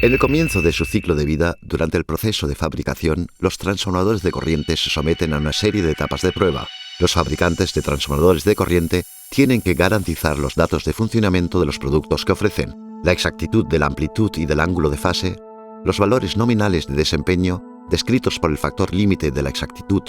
En el comienzo de su ciclo de vida, durante el proceso de fabricación, los transformadores de corriente se someten a una serie de etapas de prueba. Los fabricantes de transformadores de corriente tienen que garantizar los datos de funcionamiento de los productos que ofrecen, la exactitud de la amplitud y del ángulo de fase, los valores nominales de desempeño descritos por el factor límite de la exactitud,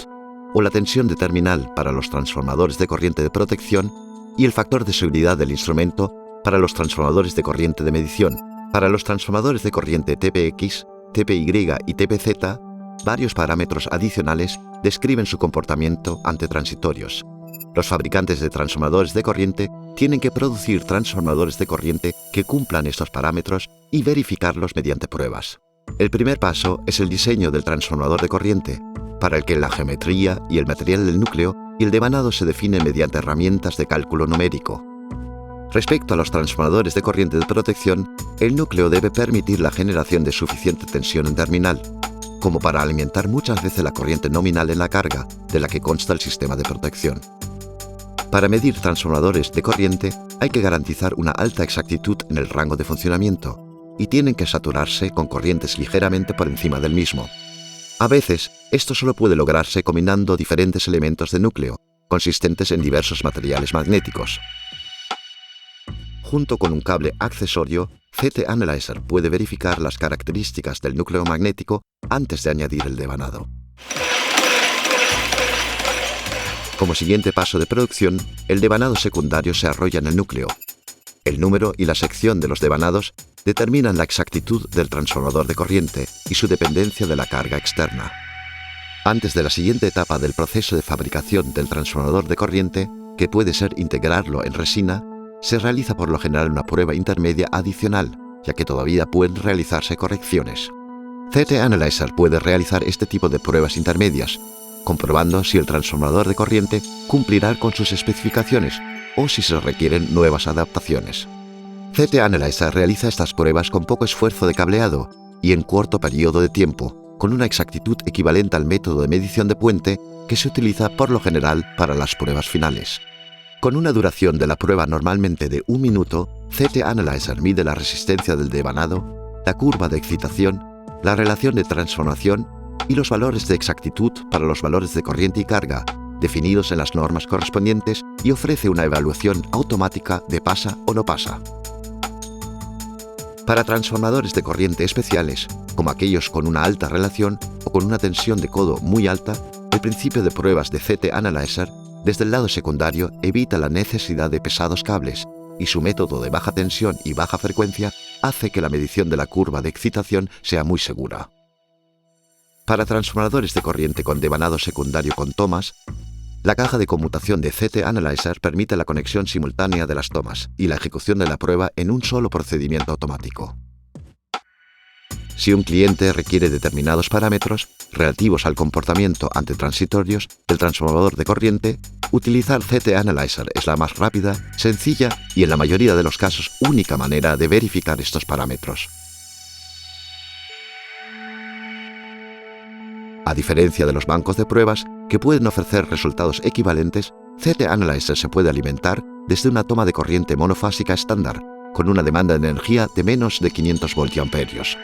o la tensión de terminal para los transformadores de corriente de protección y el factor de seguridad del instrumento para los transformadores de corriente de medición. Para los transformadores de corriente TPX, TPY y TPZ, varios parámetros adicionales describen su comportamiento ante transitorios. Los fabricantes de transformadores de corriente tienen que producir transformadores de corriente que cumplan estos parámetros y verificarlos mediante pruebas. El primer paso es el diseño del transformador de corriente, para el que la geometría y el material del núcleo y el devanado se definen mediante herramientas de cálculo numérico. Respecto a los transformadores de corriente de protección, el núcleo debe permitir la generación de suficiente tensión en terminal, como para alimentar muchas veces la corriente nominal en la carga de la que consta el sistema de protección. Para medir transformadores de corriente hay que garantizar una alta exactitud en el rango de funcionamiento y tienen que saturarse con corrientes ligeramente por encima del mismo. A veces, esto solo puede lograrse combinando diferentes elementos de núcleo, consistentes en diversos materiales magnéticos. Junto con un cable accesorio, CT Analyzer puede verificar las características del núcleo magnético antes de añadir el devanado. Como siguiente paso de producción, el devanado secundario se arrolla en el núcleo. El número y la sección de los devanados determinan la exactitud del transformador de corriente y su dependencia de la carga externa. Antes de la siguiente etapa del proceso de fabricación del transformador de corriente, que puede ser integrarlo en resina, se realiza por lo general una prueba intermedia adicional, ya que todavía pueden realizarse correcciones. CT Analyzer puede realizar este tipo de pruebas intermedias, comprobando si el transformador de corriente cumplirá con sus especificaciones o si se requieren nuevas adaptaciones. CT Analyzer realiza estas pruebas con poco esfuerzo de cableado y en corto periodo de tiempo, con una exactitud equivalente al método de medición de puente que se utiliza por lo general para las pruebas finales. Con una duración de la prueba normalmente de 1 minuto, CT Analyzer mide la resistencia del devanado, la curva de excitación, la relación de transformación y los valores de exactitud para los valores de corriente y carga, definidos en las normas correspondientes, y ofrece una evaluación automática de pasa o no pasa. Para transformadores de corriente especiales, como aquellos con una alta relación o con una tensión de codo muy alta, el principio de pruebas de CT Analyzer desde el lado secundario evita la necesidad de pesados cables y su método de baja tensión y baja frecuencia hace que la medición de la curva de excitación sea muy segura. Para transformadores de corriente con devanado secundario con tomas, la caja de conmutación de CT Analyzer permite la conexión simultánea de las tomas y la ejecución de la prueba en un solo procedimiento automático. Si un cliente requiere determinados parámetros relativos al comportamiento ante transitorios del transformador de corriente, utilizar CT Analyzer es la más rápida, sencilla y en la mayoría de los casos única manera de verificar estos parámetros. A diferencia de los bancos de pruebas, que pueden ofrecer resultados equivalentes, CT Analyzer se puede alimentar desde una toma de corriente monofásica estándar, con una demanda de energía de menos de 500 voltiamperios.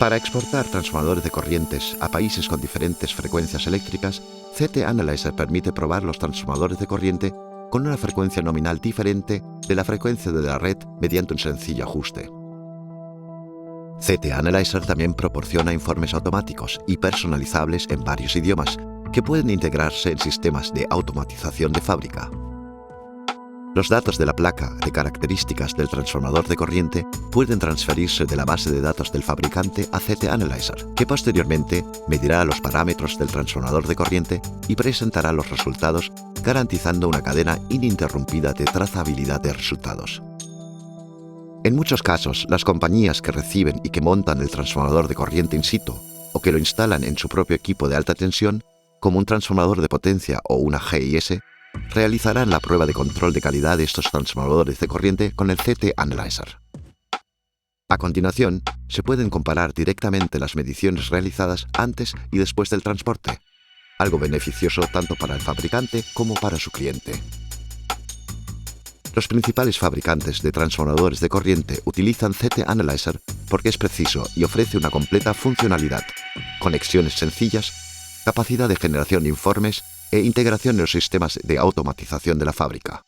Para exportar transformadores de corrientes a países con diferentes frecuencias eléctricas, CT Analyzer permite probar los transformadores de corriente con una frecuencia nominal diferente de la frecuencia de la red mediante un sencillo ajuste. CT Analyzer también proporciona informes automáticos y personalizables en varios idiomas que pueden integrarse en sistemas de automatización de fábrica. Los datos de la placa de características del transformador de corriente pueden transferirse de la base de datos del fabricante a CT Analyzer, que posteriormente medirá los parámetros del transformador de corriente y presentará los resultados, garantizando una cadena ininterrumpida de trazabilidad de resultados. En muchos casos, las compañías que reciben y que montan el transformador de corriente in situ o que lo instalan en su propio equipo de alta tensión, como un transformador de potencia o una GIS, realizarán la prueba de control de calidad de estos transformadores de corriente con el CT Analyzer. A continuación, se pueden comparar directamente las mediciones realizadas antes y después del transporte. algo beneficioso tanto para el fabricante como para su cliente. Los principales fabricantes de transformadores de corriente utilizan CT Analyzer porque es preciso y ofrece una completa funcionalidad, conexiones sencillas, capacidad de generación de informes e integración en los sistemas de automatización de la fábrica.